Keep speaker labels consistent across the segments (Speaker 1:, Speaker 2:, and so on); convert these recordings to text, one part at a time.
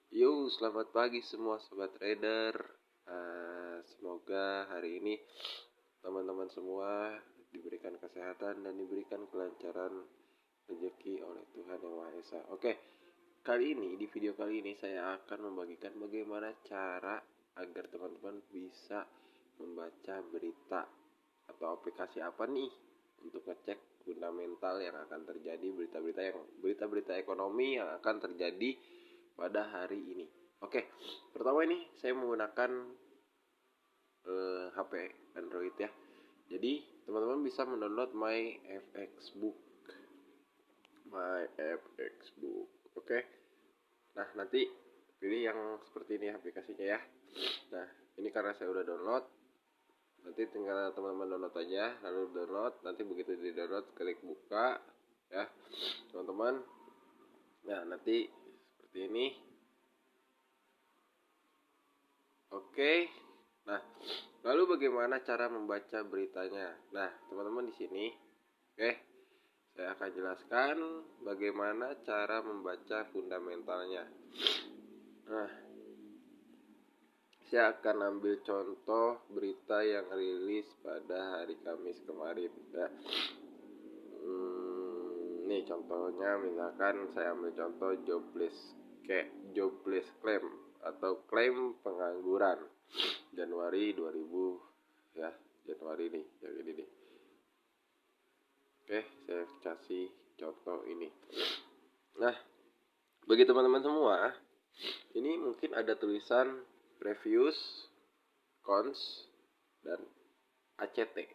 Speaker 1: Yo, selamat pagi semua sobat trader. Semoga hari ini teman-teman semua diberikan kesehatan dan diberikan kelancaran rezeki oleh Tuhan Yang Maha Esa. Oke, di video kali ini saya akan membagikan bagaimana cara agar teman-teman bisa membaca berita atau aplikasi apa nih untuk ngecek fundamental yang akan terjadi, berita-berita ekonomi yang akan terjadi pada hari ini. Oke, pertama ini saya menggunakan HP Android ya. Jadi teman-teman bisa mendownload My FX Book. Oke. Nah, nanti pilih yang seperti ini aplikasinya ya. Nah, ini karena saya udah download, nanti tinggal teman-teman download aja, lalu download, nanti begitu di download klik buka ya teman-teman. Nah, nanti seperti ini. Oke. Nah, lalu bagaimana cara membaca beritanya? Nah, teman-teman di sini, oke, saya akan jelaskan bagaimana cara membaca fundamentalnya. Nah, saya akan ambil contoh berita yang rilis pada hari Kamis kemarin. Ya. Nih contohnya, misalkan saya ambil contoh jobless claim atau klaim pengangguran Januari 2000 ya, Januari nih yang ini nih. Oke, saya kasih contoh ini. Nah, bagi teman-teman semua, ini mungkin ada tulisan previous, cons, dan ACT.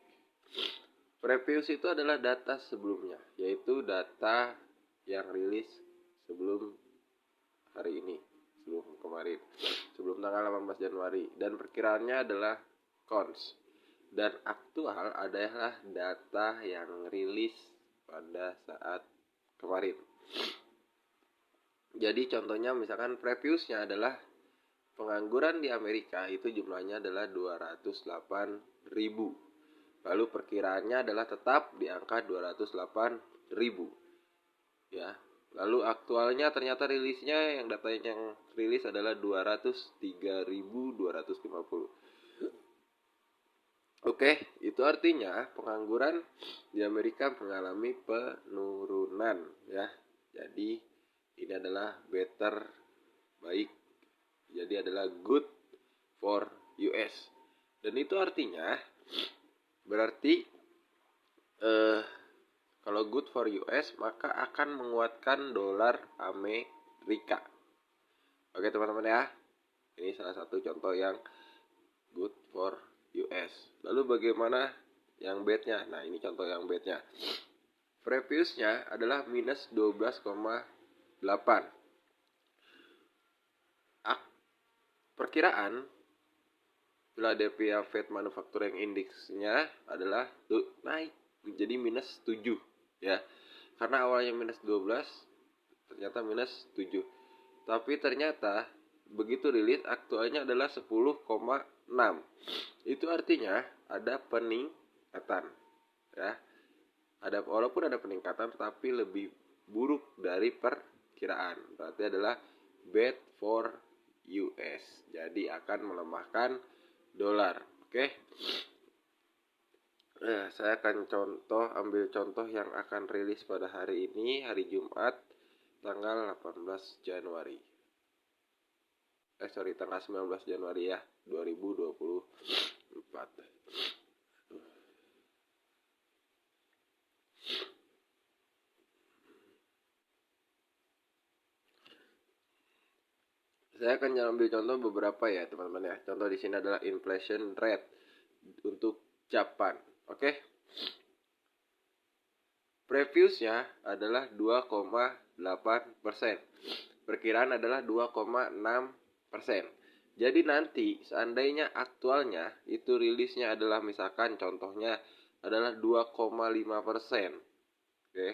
Speaker 1: Previous itu adalah data sebelumnya, yaitu data yang rilis sebelum hari ini, sebelum kemarin, sebelum tanggal 18 Januari. Dan perkiraannya adalah cons. Dan aktual adalah data yang rilis pada saat kemarin. Jadi contohnya misalkan previousnya adalah pengangguran di Amerika itu jumlahnya adalah 208.000. Lalu perkiraannya adalah tetap di angka 208.000. Ya. Lalu aktualnya ternyata rilisnya yang datanya yang rilis adalah 203.250. Oke, itu artinya pengangguran di Amerika mengalami penurunan ya. Jadi ini adalah better, baik. Jadi adalah good for US. Dan itu artinya berarti kalau good for US maka akan menguatkan dolar Amerika. Oke teman-teman ya. Ini salah satu contoh yang good for US. Lalu bagaimana yang bad-nya? Nah, ini contoh yang bad-nya. Previousnya adalah minus 12,8. Perkiraan Philadelphia Fed Manufacturing Index-nya adalah naik menjadi minus 7 ya. Karena awalnya minus 12 ternyata minus 7. Tapi ternyata begitu rilis aktualnya adalah 10,6. Itu artinya ada peningkatan ya. Walaupun ada peningkatan tetapi lebih buruk dari perkiraan. Berarti adalah bad for US. Jadi akan melemahkan dolar. Oke. Nah, saya akan ambil contoh yang akan rilis pada hari ini, hari Jumat, tanggal 18 Januari. Tanggal 19 Januari ya, 2024. Saya akan ambil contoh beberapa ya teman-teman ya. Contoh di sini adalah inflation rate untuk Japan. Oke. Previousnya adalah 2,8%. Perkiraan adalah 2,6%. Jadi nanti seandainya aktualnya itu rilisnya adalah misalkan contohnya adalah 2,5%. Oke.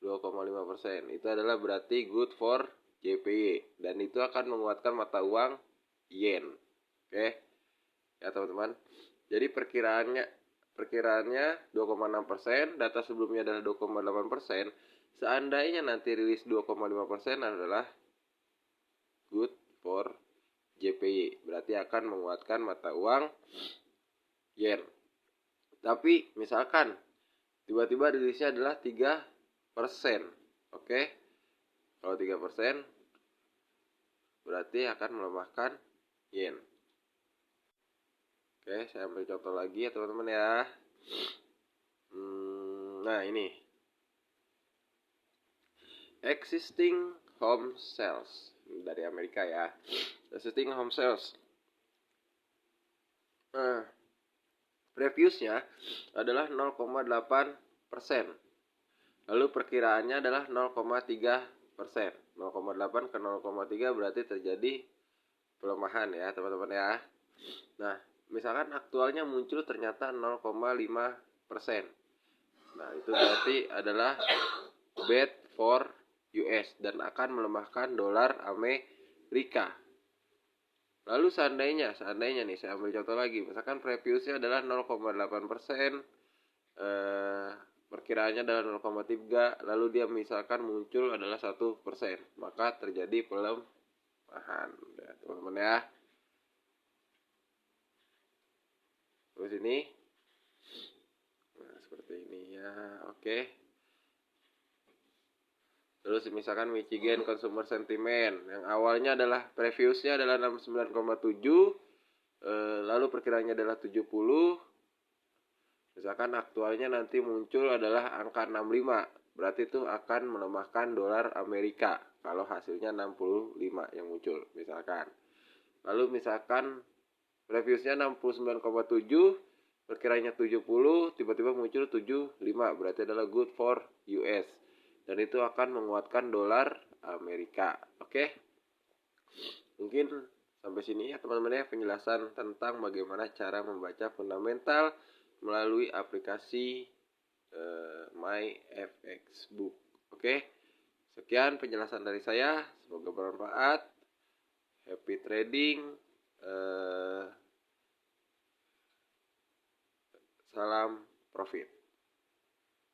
Speaker 1: 2,5%. Itu adalah berarti good for JPY dan itu akan menguatkan mata uang yen. Oke. Ya teman-teman. Jadi perkiraannya 2,6%, data sebelumnya adalah 2,8%. Seandainya nanti rilis 2,5% adalah good JPY, berarti akan menguatkan mata uang yen. Tapi misalkan tiba-tiba rilisnya adalah 3%. Oke. Kalau 3% berarti akan melemahkan yen. Oke, saya ambil contoh lagi ya teman-teman ya. Nah ini existing home sales dari Amerika ya. Existing home sales. Nah, previousnya adalah 0,8%. Lalu perkiraannya adalah 0,3%. 0,8 ke 0,3 berarti terjadi pelemahan ya teman-teman ya. Nah, misalkan aktualnya muncul ternyata 0,5%. Nah, itu berarti adalah bad for US dan akan melemahkan dolar Amerika. Lalu seandainya nih saya ambil contoh lagi, misalkan previousnya adalah 0,8%, perkiraannya adalah 0,3, lalu dia misalkan muncul adalah 1%, maka terjadi pelemahan ya teman-teman ya. Terus ini, nah seperti ini ya, oke. Terus misalkan Michigan Consumer Sentiment yang awalnya adalah previousnya adalah 69,7, lalu perkiraannya adalah 70. Misalkan aktualnya nanti muncul adalah angka 65, berarti itu akan melemahkan dolar Amerika kalau hasilnya 65 yang muncul misalkan. Lalu misalkan previousnya 69,7, perkiranya 70, tiba-tiba muncul 75, berarti adalah good for US. Dan itu akan menguatkan dolar Amerika. Oke. Mungkin sampai sini ya teman-teman ya penjelasan tentang bagaimana cara membaca fundamental melalui aplikasi MyFXBook. Oke. Sekian penjelasan dari saya, semoga bermanfaat. Happy trading. Salam profit.